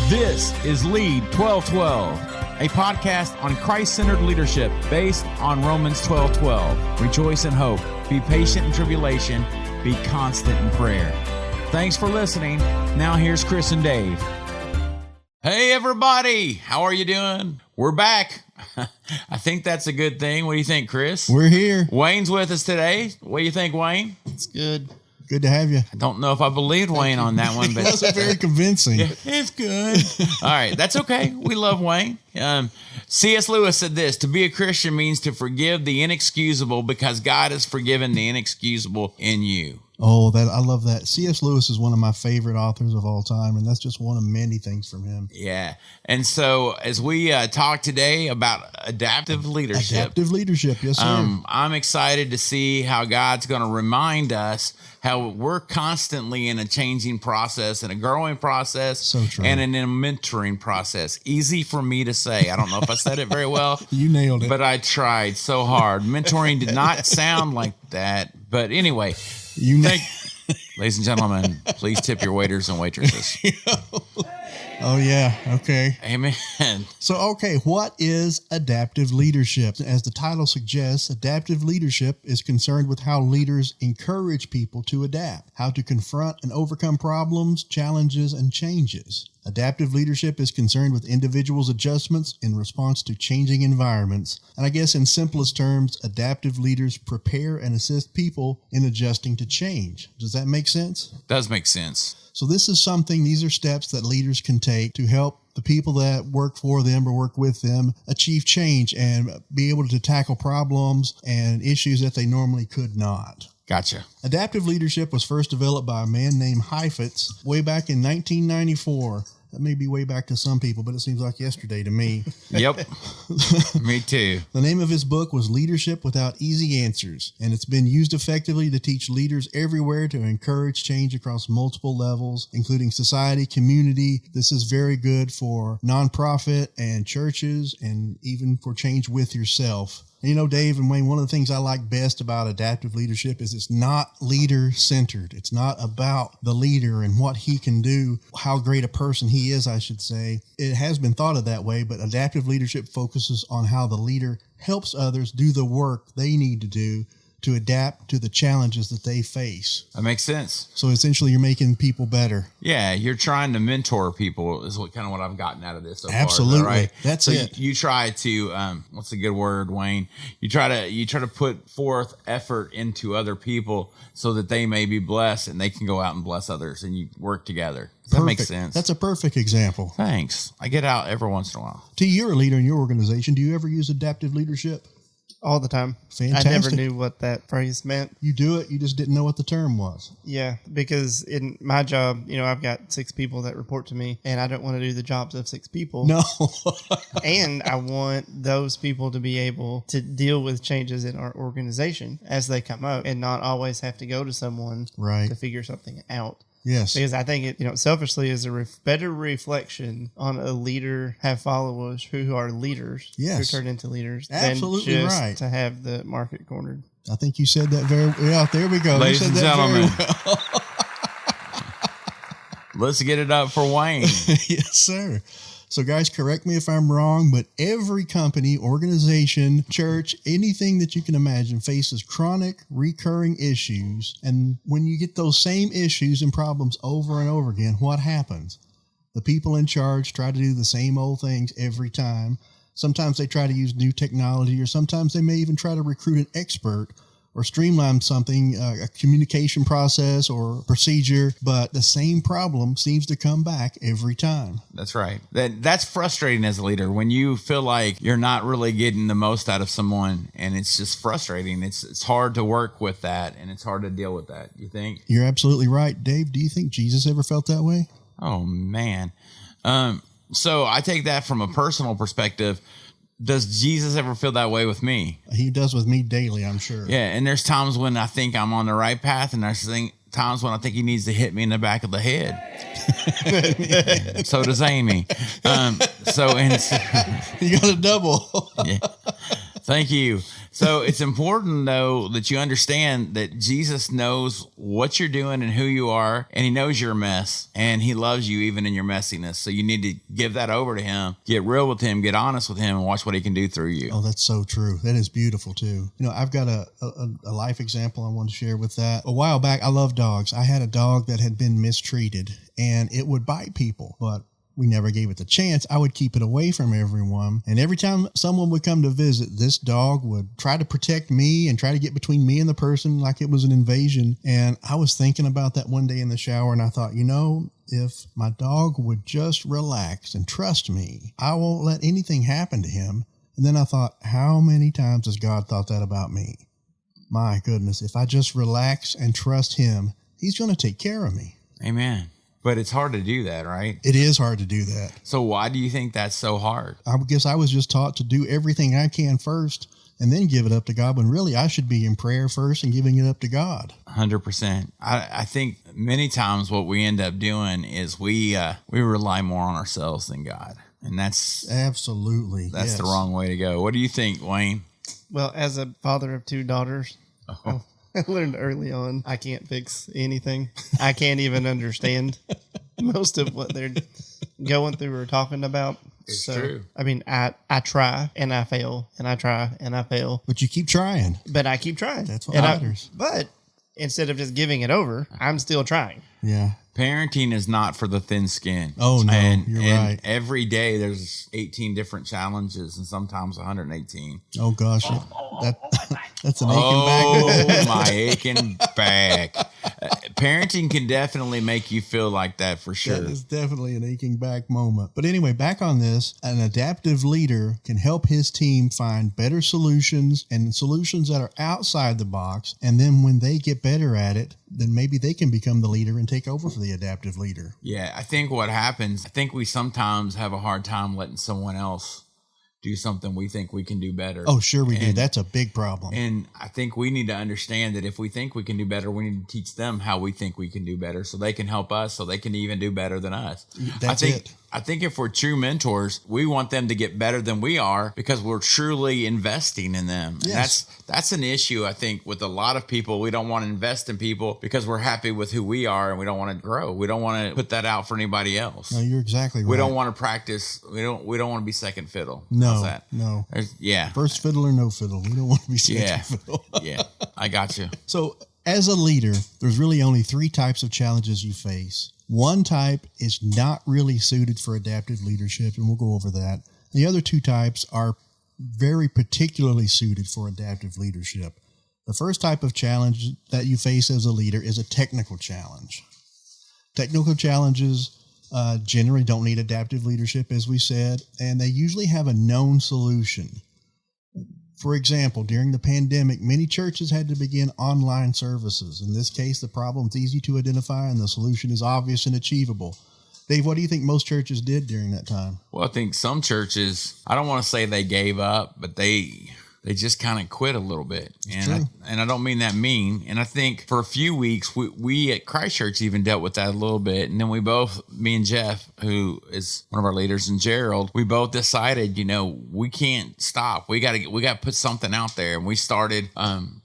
This is Lead 1212, a podcast on Christ-centered leadership based on Romans 12:12. Rejoice in hope, be patient in tribulation, be constant in prayer. Thanks for listening. Now here's Chris and Dave. Hey everybody, how are you doing? We're back. I think that's a good thing. What do you think, Chris? We're here. Wayne's with us today. What do you think, Wayne? It's good. Good to have you. I don't know if I believed Wayne on that one, but it wasn't very convincing. Yeah, it's good. All right, that's okay. We love Wayne. C.S. Lewis said this: to be a Christian means to forgive the inexcusable because God has forgiven the inexcusable in you. Oh, I love that. C.S. Lewis is one of my favorite authors of all time, and that's just one of many things from him. Yeah. And so as we talk today about adaptive leadership. Adaptive leadership, yes, sir. I'm excited to see how God's going to remind us how we're constantly in a changing process and a growing process. So true. And in a mentoring process. Easy for me to say. I don't know if I said it very well. You nailed it. But I tried so hard. Mentoring did not sound like that. But anyway, ladies and gentlemen, please tip your waiters and waitresses. Oh, yeah. Okay. Amen. So, what is adaptive leadership? As the title suggests, adaptive leadership is concerned with how leaders encourage people to adapt, how to confront and overcome problems, challenges, and changes. Adaptive leadership is concerned with individuals' adjustments in response to changing environments. And I guess in simplest terms, adaptive leaders prepare and assist people in adjusting to change. Does that make sense? Does make sense. So these are steps that leaders can take to help the people that work for them or work with them achieve change and be able to tackle problems and issues that they normally could not. Gotcha. Adaptive leadership was first developed by a man named Heifetz way back in 1994. That may be way back to some people, but it seems like yesterday to me. Yep. Me too. The name of his book was Leadership Without Easy Answers, and it's been used effectively to teach leaders everywhere to encourage change across multiple levels, including society, community. This is very good for nonprofit and churches and even for change with yourself. You know, Dave and Wayne, one of the things I like best about adaptive leadership is it's not leader-centered. It's not about the leader and what he can do, how great a person he is, I should say. It has been thought of that way, but adaptive leadership focuses on how the leader helps others do the work they need to do to adapt to the challenges that they face. That makes sense. So essentially, you're making people better. Yeah, you're trying to mentor people is what I've gotten out of this so Absolutely. far. Right? That's so it. You try to, what's a good word, Wayne? You try to put forth effort into other people so that they may be blessed and they can go out and bless others, and you work together. That makes sense. That's a perfect example. Thanks. I get out every once in a while. T, you're a leader in your organization. Do you ever use adaptive leadership? All the time. Fantastic. I never knew what that phrase meant. You do it, you just didn't know what the term was. Yeah, because in my job, I've got 6 people that report to me, and I don't want to do the jobs of 6 people. No. And I want those people to be able to deal with changes in our organization as they come up and not always have to go to someone right. to figure something out. Yes. Because I think it, selfishly is a better reflection on a leader have followers who are leaders, yes. who turn into leaders, absolutely than just right. to have the market cornered. I think you said that very well. Yeah, there we go. Ladies you said and that gentlemen, very well. Let's get it up for Wayne. Yes, sir. So guys, correct me if I'm wrong, but every company, organization, church, anything that you can imagine faces chronic, recurring issues. And when you get those same issues and problems over and over again, what happens? The people in charge try to do the same old things every time. Sometimes they try to use new technology, or sometimes they may even try to recruit an expert or streamline something, a communication process or procedure, but the same problem seems to come back every time. That's right. That's frustrating as a leader when you feel like you're not really getting the most out of someone, and it's just frustrating. It's hard to work with that, and it's hard to deal with that. You think? You're absolutely right. Dave, do you think Jesus ever felt that way? Oh, man. So I take that from a personal perspective. Does Jesus ever feel that way with me? He does with me daily, I'm sure. Yeah, and there's times when I think I'm on the right path, and there's times when I think he needs to hit me in the back of the head. So does Amy. You got a double. Yeah. Thank you. So it's important, though, that you understand that Jesus knows what you're doing and who you are, and he knows you're a mess, and he loves you even in your messiness. So you need to give that over to him, get real with him, get honest with him, and watch what he can do through you. Oh, that's so true. That is beautiful, too. You know, I've got a life example I want to share with that. A while back, I love dogs. I had a dog that had been mistreated, and it would bite people, but we never gave it the chance. I would keep it away from everyone. And every time someone would come to visit, this dog would try to protect me and try to get between me and the person like it was an invasion. And I was thinking about that one day in the shower, and I thought, you know, if my dog would just relax and trust me, I won't let anything happen to him. And then I thought, how many times has God thought that about me? My goodness, if I just relax and trust him, he's going to take care of me. Amen. But it's hard to do that, right? It is hard to do that. So why do you think that's so hard? I guess I was just taught to do everything I can first and then give it up to God, when really I should be in prayer first and giving it up to God. 100%. I think many times what we end up doing is we rely more on ourselves than God. And that's absolutely, that's the wrong way to go. What do you think, Wayne? Well, as a father of 2 daughters, Oh. I learned early on I can't fix anything. I can't even understand most of what they're going through or talking about. It's true. I mean, I try and I fail, and I try and I fail. But you keep trying. But I keep trying. That's what matters. But instead of just giving it over, I'm still trying. Yeah. Parenting is not for the thin skin. Oh, no, you're and right. Every day there's 18 different challenges and sometimes 118. Oh, gosh. That's an aching back. Oh, my aching back. Parenting can definitely make you feel like that for sure. That is definitely an aching back moment. But anyway, back on this, an adaptive leader can help his team find better solutions and solutions that are outside the box. And then when they get better at it, then maybe they can become the leader and take over for the adaptive leader. Yeah, I think what happens, I think we sometimes have a hard time letting someone else do something we think we can do better. Oh, sure we do. That's a big problem. And I think we need to understand that if we think we can do better, we need to teach them how we think we can do better so they can help us, so they can even do better than us. I think if we're true mentors, we want them to get better than we are because we're truly investing in them. Yes. And that's an issue, I think, with a lot of people. We don't want to invest in people because we're happy with who we are and we don't want to grow. We don't want to put that out for anybody else. No, you're exactly right. We don't want to practice. We don't want to be second fiddle. No, How's that? no. Yeah. First fiddle or no fiddle. We don't want to be second fiddle. Yeah, I got you. So as a leader, there's really only 3 types of challenges you face. One type is not really suited for adaptive leadership, and we'll go over that. The other 2 types are very particularly suited for adaptive leadership. The first type of challenge that you face as a leader is a technical challenge. Technical challenges generally don't need adaptive leadership, as we said, and they usually have a known solution. For example, during the pandemic, many churches had to begin online services. In this case, the problem's easy to identify and the solution is obvious and achievable. Dave, what do you think most churches did during that time? Well, I think some churches, I don't want to say they gave up, but they just kind of quit a little bit. And I don't mean that mean. And I think for a few weeks, we at Christ Church even dealt with that a little bit. And then me and Jeff, who is one of our leaders, and Gerald, we both decided, we can't stop. We got to put something out there. And we started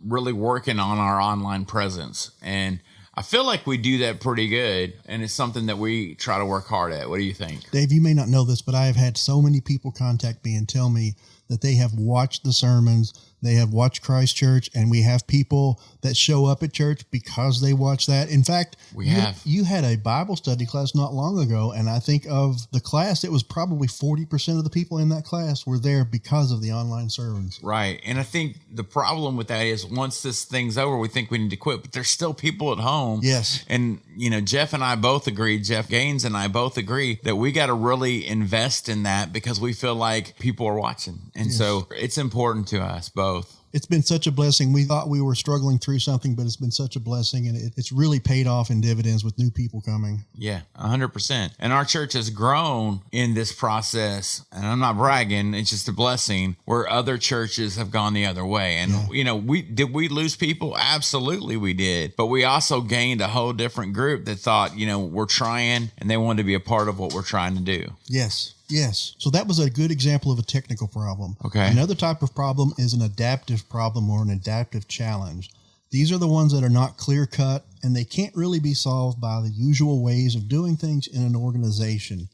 really working on our online presence. And I feel like we do that pretty good, and it's something that we try to work hard at. What do you think? Dave, you may not know this, but I have had so many people contact me and tell me that they have watched the sermons, they have watched Christ Church, and we have people that show up at church because they watch that. In fact, you had a Bible study class not long ago, and I think of the class, it was probably 40% of the people in that class were there because of the online sermons. Right. And I think the problem with that is once this thing's over, we think we need to quit, but there's still people at home. Yes. And, Jeff and I both agree, Jeff Gaines and I both agree that we got to really invest in that because we feel like people are watching. And so it's important to us both. It's been such a blessing. We thought we were struggling through something, but it's been such a blessing, and it's really paid off in dividends with new people coming. Yeah, 100%. And our church has grown in this process, and I'm not bragging, it's just a blessing, where other churches have gone the other way. And, did we lose people? Absolutely we did. But we also gained a whole different group that thought, we're trying, and they wanted to be a part of what we're trying to do. Yes. Yes. So that was a good example of a technical problem. Okay. Another type of problem is an adaptive problem or an adaptive challenge. These are the ones that are not clear-cut, and they can't really be solved by the usual ways of doing things in an organization.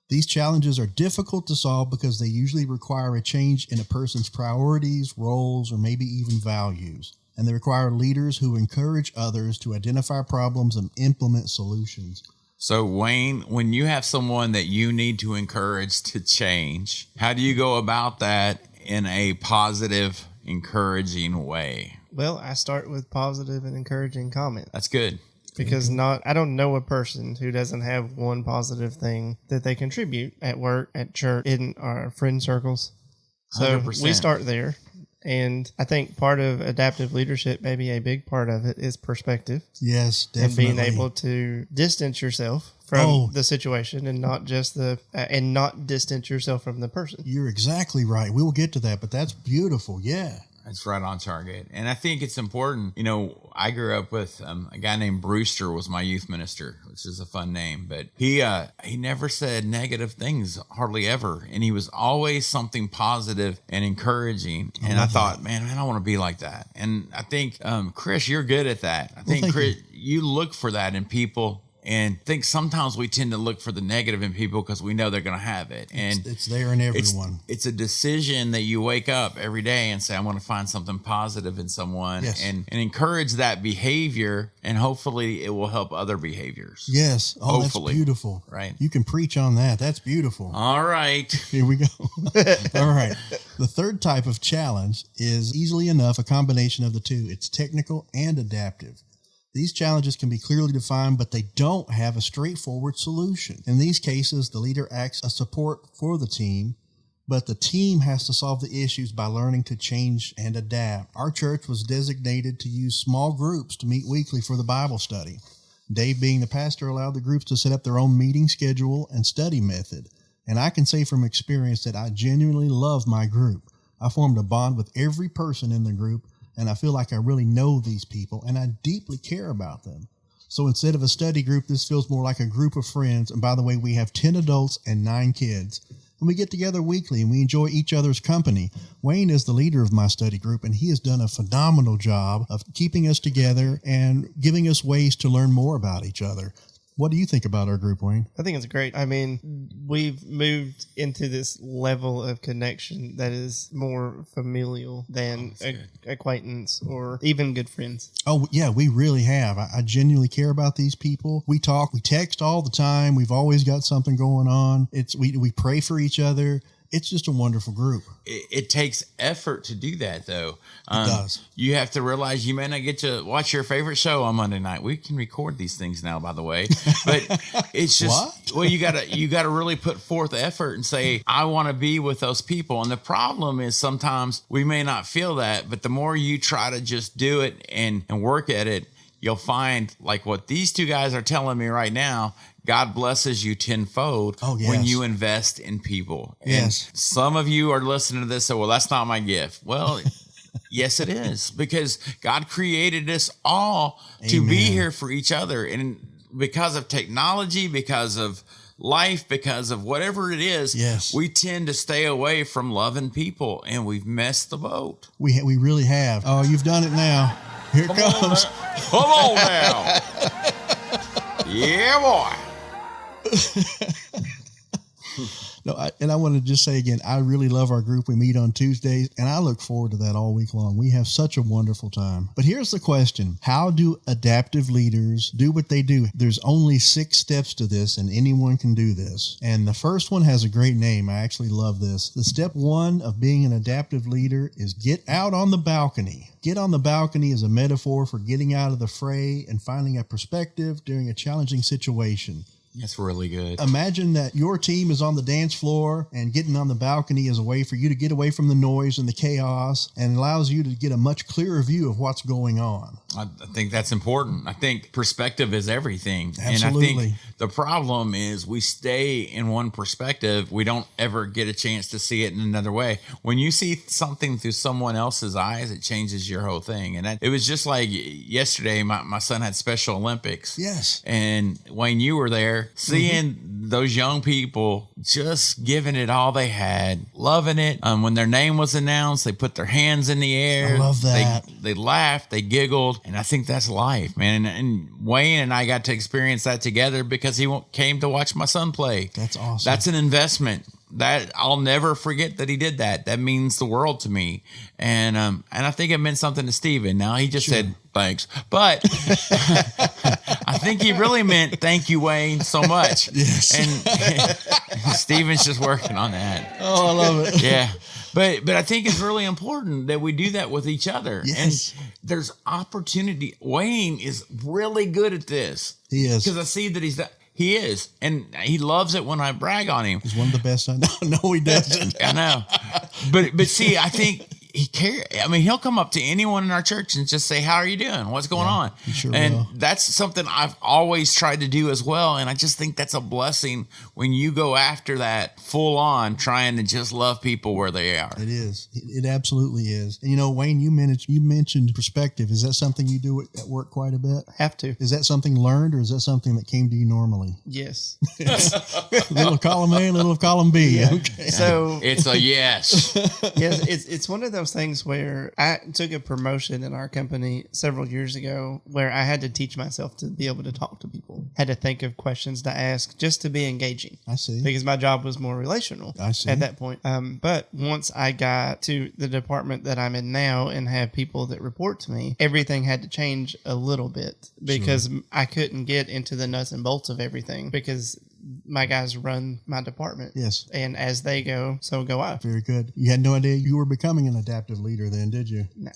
These challenges are difficult to solve because they usually require a change in a person's priorities, roles, or maybe even values. And they require leaders who encourage others to identify problems and implement solutions. So, Wayne, when you have someone that you need to encourage to change, how do you go about that in a positive, encouraging way? Well, I start with positive and encouraging comment. That's good. Because I don't know a person who doesn't have one positive thing that they contribute at work, at church, in our friend circles. So 100%. we start there. And I think part of adaptive leadership, maybe a big part of it, is perspective. Yes, definitely. And being able to distance yourself from the situation and not just not distance yourself from the person. You're exactly right. We will get to that, but that's beautiful. Yeah. That's right on target. And I think it's important. You know, I grew up with a guy named Brewster was my youth minister, which is a fun name, but he never said negative things, hardly ever. And he was always something positive and encouraging. And I thought, man, I don't want to be like that. And I think, Chris, you're good at that. I think, Chris, you look for that in people. And I think sometimes we tend to look for the negative in people because we know they're going to have it. And it's there in everyone. It's a decision that you wake up every day and say, I want to find something positive in someone and encourage that behavior. And hopefully it will help other behaviors. Yes. Oh, hopefully. That's beautiful. Right. You can preach on that. That's beautiful. All right. Here we go. All right. The third type of challenge is easily enough a combination of the two. It's technical and adaptive. These challenges can be clearly defined, but they don't have a straightforward solution. In these cases, the leader acts as support for the team, but the team has to solve the issues by learning to change and adapt. Our church was designated to use small groups to meet weekly for the Bible study. Dave, being the pastor, allowed the groups to set up their own meeting schedule and study method. And I can say from experience that I genuinely love my group. I formed a bond with every person in the group, and I feel like I really know these people, and I deeply care about them. So instead of a study group, this feels more like a group of friends. And by the way, we have 10 adults and 9 kids. And we get together weekly, and we enjoy each other's company. Wayne is the leader of my study group, and he has done a phenomenal job of keeping us together and giving us ways to learn more about each other. What do you think about our group, Wayne? I think it's great. I mean, we've moved into this level of connection that is more familial than acquaintance or even good friends. Oh, yeah, we really have. I genuinely care about these people. We talk, we text all the time. We've always got something going on. We pray for each other. It's just a wonderful group. It takes effort to do that, though. It does. You have to realize you may not get to watch your favorite show on Monday night. We can record these things now, by the way. But it's just, well, you gotta really put forth effort and say, I want to be with those people. And the problem is sometimes we may not feel that, but the more you try to just do it and work at it, you'll find, like what these two guys are telling me right now, God blesses you tenfold when you invest in people. Yes. And some of you are listening to this, so, well, that's not my gift. Well, yes, it is, because God created us all to be here for each other. And because of technology, because of life, because of whatever it is, we tend to stay away from loving people, and we've messed the boat. We really have. Oh, you've done it now. Here it comes. Come on now. Yeah, boy. No, I want to just say again, I really love our group. We meet on Tuesdays, and I look forward to that all week long. We have such a wonderful time. But here's the question. How do adaptive leaders do what they do? There's only 6 steps to this, and anyone can do this. And the first one has a great name. I actually love this. The step 1 of being an adaptive leader is get out on the balcony. Get on the balcony is a metaphor for getting out of the fray and finding a perspective during a challenging situation. That's really good. Imagine that your team is on the dance floor, and getting on the balcony is a way for you to get away from the noise and the chaos, and allows you to get a much clearer view of what's going on. I think that's important. I think perspective is everything. Absolutely. And I think the problem is we stay in one perspective. We don't ever get a chance to see it in another way. When you see something through someone else's eyes, it changes your whole thing. And it was just like yesterday, my son had Special Olympics. Yes. And Wayne, you were there. Seeing those young people just giving it all they had, loving it. When their name was announced, they put their hands in the air. I love that. They laughed, they giggled, and I think that's life, man. And Wayne and I got to experience that together because he came to watch my son play. That's awesome. That's an investment. That I'll never forget that he did that. That means the world to me. And I think it meant something to Steven. Now he just said thanks. But I think he really meant thank you, Wayne, so much. Yes. And Steven's just working on that. Oh, I love it. Yeah. But I think it's really important that we do that with each other. Yes. And there's opportunity. Wayne is really good at this. He is. Because I see that he is. And he loves it when I brag on him. He's one of the best I know. No, he doesn't. I know. But see, I think he cares. I mean, he'll come up to anyone in our church and just say, how are you doing? What's going on? He sure and will. that's something I've always tried to do as well. And I just think that's a blessing when you go after that full on, trying to just love people where they are. It is. It absolutely is. And, you know, Wayne, you mentioned perspective. Is that something you do at work quite a bit? Have to. Is that something learned, or is that something that came to you normally? Yes. Little column A, little column B. Yeah. Okay. So It's a yes. yes, it's one of those things where I took a promotion in our company several years ago where I had to teach myself to be able to talk to people. Had to think of questions to ask just to be engaging. I see. Because my job was more relational I see. at that point. But once I got to the department that I'm in now and have people that report to me, everything had to change a little bit because I couldn't get into the nuts and bolts of everything because my guys run my department. Yes. And as they go, so go I. Very good. You had no idea you were becoming an adaptive leader then, did you? No.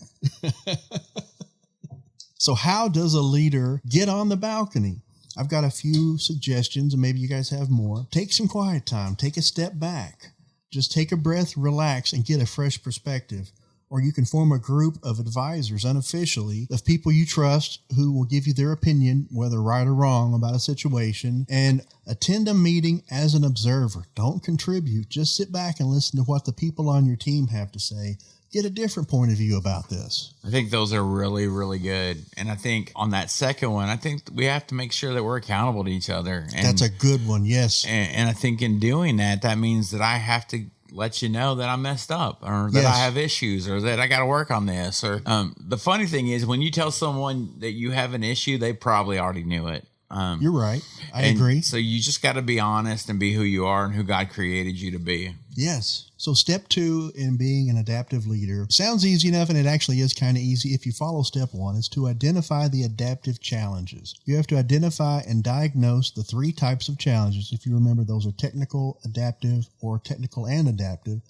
So how does a leader get on the balcony? I've got a few suggestions, and maybe you guys have more. Take some quiet time. Take a step back. Just take a breath, relax, and get a fresh perspective. Or you can form a group of advisors unofficially of people you trust who will give you their opinion, whether right or wrong, about a situation, and attend a meeting as an observer. Don't contribute. Just sit back and listen to what the people on your team have to say. Get a different point of view about this. I think those are really, really good. And I think on that second one, I think we have to make sure that we're accountable to each other. And, That's a good one, yes. And I think in doing that, that means that I have to let you know that I messed up or that Yes. I have issues or that I got to work on this. Or the funny thing is when you tell someone that you have an issue, they probably already knew it. You're right. I and agree. So you just got to be honest and be who you are and who God created you to be. Yes. So step 2 in being an adaptive leader sounds easy enough, and it actually is kind of easy if you follow step 1, is to identify the adaptive challenges. You have to identify and diagnose the 3 types of challenges. If you remember, those are technical, adaptive, or technical and adaptive.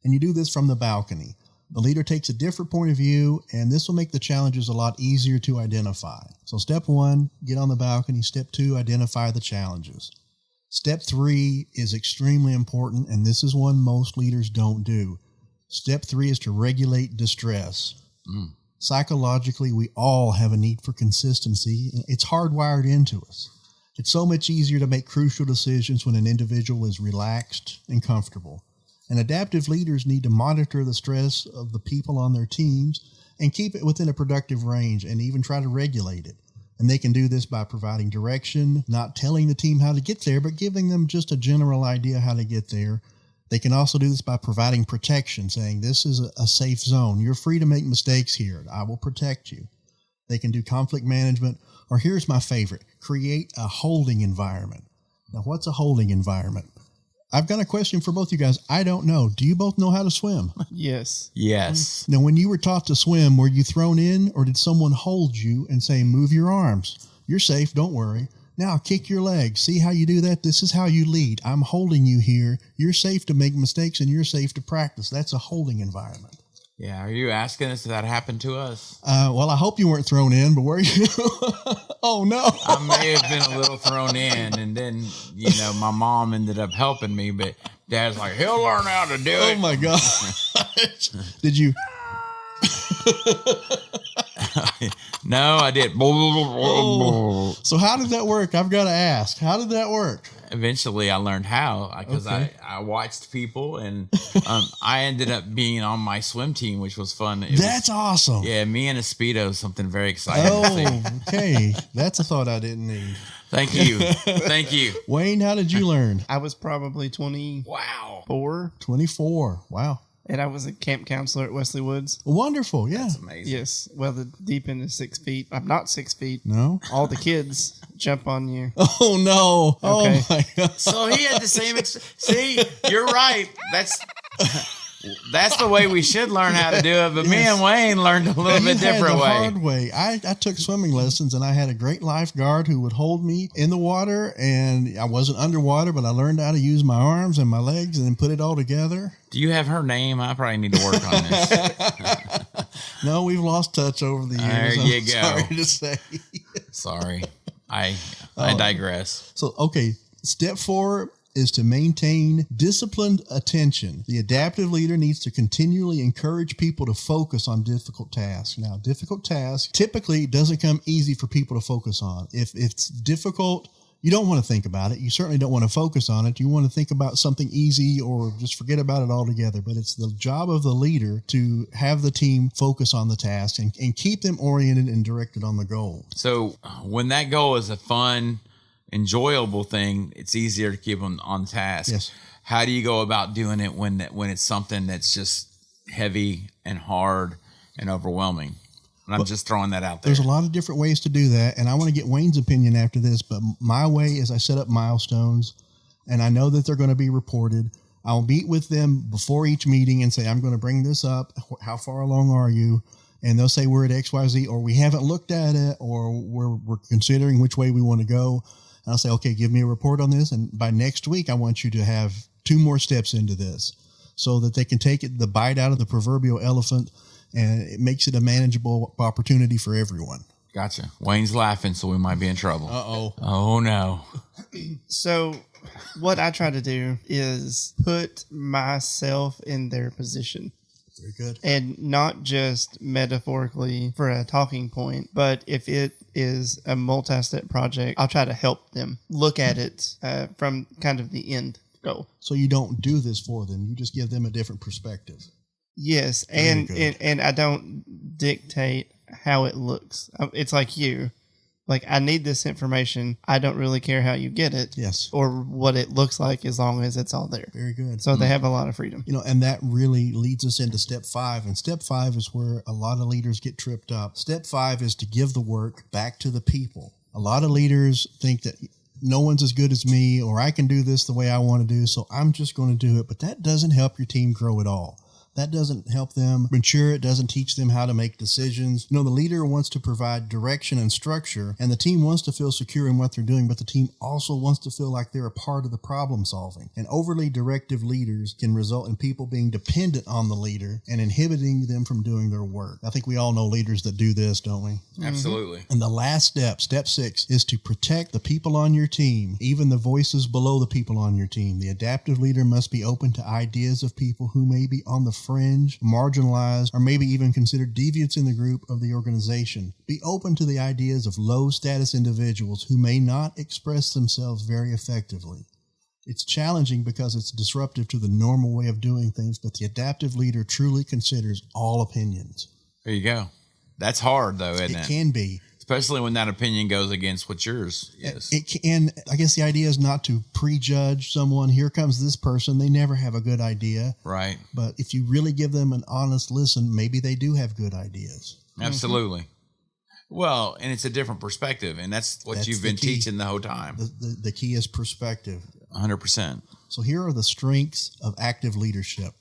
And you do this from the balcony. The leader takes a different point of view, and this will make the challenges a lot easier to identify. So step 1, get on the balcony. Step 2, identify the challenges. Step 3 is extremely important, and this is one most leaders don't do. Step 3 is to regulate distress. Psychologically, we all have a need for consistency. It's hardwired into us. It's so much easier to make crucial decisions when an individual is relaxed and comfortable. And adaptive leaders need to monitor the stress of the people on their teams and keep it within a productive range and even try to regulate it. And they can do this by providing direction, not telling the team how to get there, but giving them just a general idea how to get there. They can also do this by providing protection, saying this is a safe zone. You're free to make mistakes here. I will protect you. They can do conflict management, or here's my favorite, create a holding environment. Now, what's a holding environment? I've got a question for both you guys. I don't know. Do you both know how to swim? Yes. Yes. Now, when you were taught to swim, were you thrown in, or did someone hold you and say, move your arms? You're safe. Don't worry. Now kick your legs. See how you do that? This is how you lead. I'm holding you here. You're safe to make mistakes and you're safe to practice. That's a holding environment. Yeah. Are you asking us if that happened to us? Well, I hope you weren't thrown in, but were you? Oh, no. I may have been a little thrown in, and then, my mom ended up helping me, but Dad's like, he'll learn how to do it. Oh, my God. Did you? No, I did. Oh. So how did that work? I've got to ask. How did that work? Eventually, I learned how because Okay. I watched people, and I ended up being on my swim team, which was fun. That's awesome. Yeah, me and a Speedo, something very exciting. to see. Oh, okay. That's a thought I didn't need. Thank you. Thank you. Wayne, how did you learn? I was probably 24. Wow. 24. Wow. And I was a camp counselor at Wesley Woods. Wonderful. Yeah. That's amazing. Yes. Well, the deep end is 6 feet. I'm not 6 feet. No. All the kids jump on you. Oh, no. Okay. Oh, my God. So he had the same. See, you're right. That's the way we should learn how to do it. But me and Wayne learned a little bit different the way. hard way. I took swimming lessons, and I had a great lifeguard who would hold me in the water, and I wasn't underwater, but I learned how to use my arms and my legs and then put it all together. Do you have her name? I probably need to work on this. No, we've lost touch over the years. There you go. Sorry to say. Sorry. I digress. So, okay, step 4 is to maintain disciplined attention. The adaptive leader needs to continually encourage people to focus on difficult tasks. Now, difficult tasks typically doesn't come easy for people to focus on. If it's difficult, you don't want to think about it. You certainly don't want to focus on it. You want to think about something easy or just forget about it altogether. But it's the job of the leader to have the team focus on the task and keep them oriented and directed on the goal. So when that goal is a fun, enjoyable thing, it's easier to keep them on task. Yes. How do you go about doing it when it's something that's just heavy and hard and overwhelming? And I'm just throwing that out there. There's a lot of different ways to do that, and I want to get Wayne's opinion after this, but my way is I set up milestones, and I know that they're going to be reported. I'll meet with them before each meeting and say, I'm going to bring this up. How far along are you? And they'll say we're at XYZ, or we haven't looked at it, or we're considering which way we want to go. And I'll say, okay, give me a report on this, and by next week, I want you to have 2 more steps into this so that they can take the bite out of the proverbial elephant, and it makes it a manageable opportunity for everyone. Gotcha. Wayne's laughing, so we might be in trouble. Uh-oh. Oh, no. So what I try to do is put myself in their position. Very good. And not just metaphorically for a talking point, but if it is a multi-step project, I'll try to help them look at it from kind of the end goal. So you don't do this for them. You just give them a different perspective. Yes, and I don't dictate how it looks. It's like you. Like, I need this information. I don't really care how you get it. Yes. Or what it looks like as long as it's all there. Very good. So they have a lot of freedom. And that really leads us into step 5. And step 5 is where a lot of leaders get tripped up. Step 5 is to give the work back to the people. A lot of leaders think that no one's as good as me, or I can do this the way I want to do, so I'm just going to do it. But that doesn't help your team grow at all. That doesn't help them mature. It doesn't teach them how to make decisions. The leader wants to provide direction and structure, and the team wants to feel secure in what they're doing, but the team also wants to feel like they're a part of the problem solving. And overly directive leaders can result in people being dependent on the leader and inhibiting them from doing their work. I think we all know leaders that do this, don't we? Absolutely. And the last step, step 6, is to protect the people on your team, even the voices below the people on your team. The adaptive leader must be open to ideas of people who may be on the fringe, marginalized, or maybe even considered deviants in the group of the organization. Be open to the ideas of low-status individuals who may not express themselves very effectively. It's challenging because it's disruptive to the normal way of doing things, but the adaptive leader truly considers all opinions. There you go. That's hard, though, isn't it? It can be. Especially when that opinion goes against what yours is. It can. I guess the idea is not to prejudge someone. Here comes this person. They never have a good idea. Right. But if you really give them an honest listen, maybe they do have good ideas. Absolutely. Well, and it's a different perspective, and that's what you've been teaching the whole time. The key is perspective. 100%. So here are the strengths of active leadership.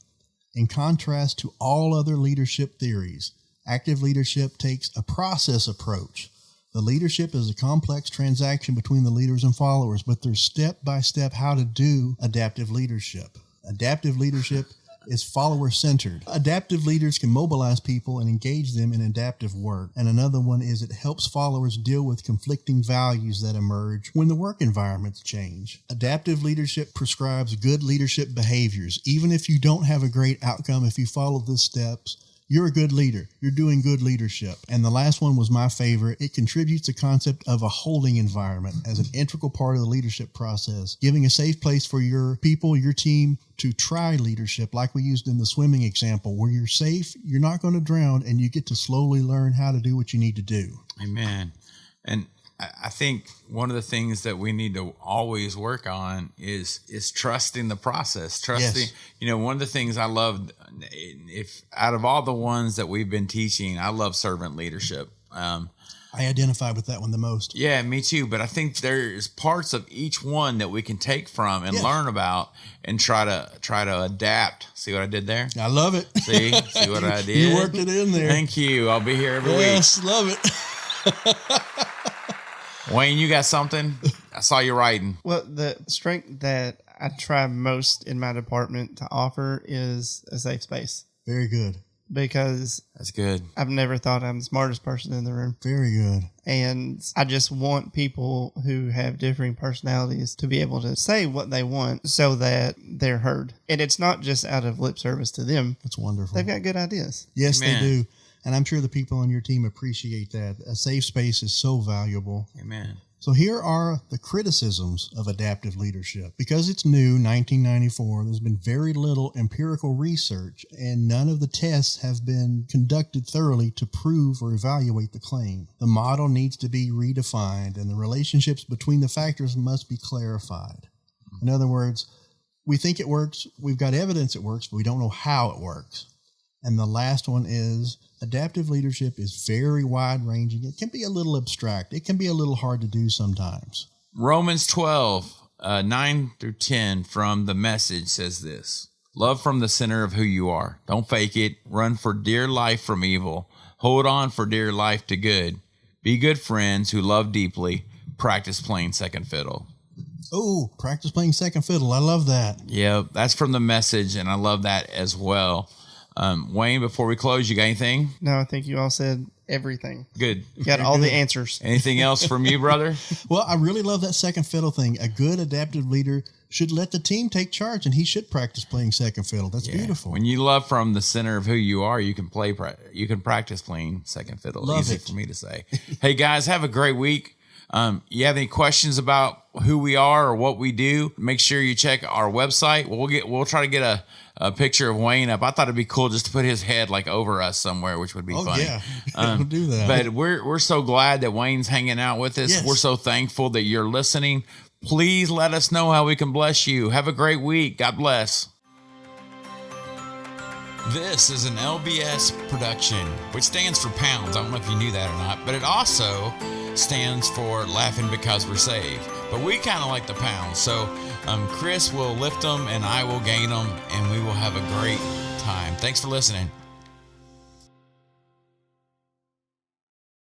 In contrast to all other leadership theories, active leadership takes a process approach. The leadership is a complex transaction between the leaders and followers, but there's step-by-step how to do adaptive leadership. Adaptive leadership is follower-centered. Adaptive leaders can mobilize people and engage them in adaptive work. And another one is it helps followers deal with conflicting values that emerge when the work environments change. Adaptive leadership prescribes good leadership behaviors. Even if you don't have a great outcome, if you follow these steps, you're a good leader. You're doing good leadership. And the last one was my favorite. It contributes the concept of a holding environment as an integral part of the leadership process, giving a safe place for your people, your team to try leadership, like we used in the swimming example, where you're safe, you're not going to drown, and you get to slowly learn how to do what you need to do. Amen. And I think one of the things that we need to always work on is trusting the process. Trusting, Yes. one of the things I love, if out of all the ones that we've been teaching, I love servant leadership. I identify with that one the most. Yeah, me too. But I think there's parts of each one that we can take from and learn about and try to adapt. See what I did there? I love it. See what I did? You worked it in there. Thank you. I'll be here every week. Yes, love it. Wayne, you got something? I saw you writing. Well, the strength that I try most in my department to offer is a safe space. Very good. Because That's good. I've never thought I'm the smartest person in the room. Very good. And I just want people who have differing personalities to be able to say what they want so that they're heard. And it's not just out of lip service to them. That's wonderful. They've got good ideas. Yes, Amen. they do. And I'm sure the people on your team appreciate that. A safe space is so valuable. Amen. So here are the criticisms of adaptive leadership. Because it's new, 1994, there's been very little empirical research, and none of the tests have been conducted thoroughly to prove or evaluate the claim. The model needs to be redefined, and the relationships between the factors must be clarified. In other words, we think it works, we've got evidence it works, but we don't know how it works. And the last one is adaptive leadership is very wide-ranging. It can be a little abstract. It can be a little hard to do sometimes. Romans 12, 9 through 10 from the Message says this. Love from the center of who you are. Don't fake it. Run for dear life from evil. Hold on for dear life to good. Be good friends who love deeply. Practice playing second fiddle. Oh, practice playing second fiddle. I love that. Yeah, that's from the Message, and I love that as well. Wayne, before we close, you got anything? No, I think you all said everything. Good. You got all the answers. Anything else from you, brother? Well, I really love that second fiddle thing. A good adaptive leader should let the team take charge, and he should practice playing second fiddle. That's beautiful. When you love from the center of who you are, you can practice playing second fiddle. Love Easy it. for me to say. Hey guys, have a great week. You have any questions about who we are or what we do? Make sure you check our website. We'll try to get a picture of Wayne up. I thought it'd be cool just to put his head like over us somewhere, which would be funny. Yeah, we'll do that. But we're so glad that Wayne's hanging out with us. Yes. We're so thankful that you're listening. Please let us know how we can bless you. Have a great week. God bless. This is an LBS production, which stands for pounds. I don't know if you knew that or not, but it also stands for laughing because we're saved. But we kind of like the pounds. So Chris will lift them and I will gain them, and we will have a great time. Thanks for listening.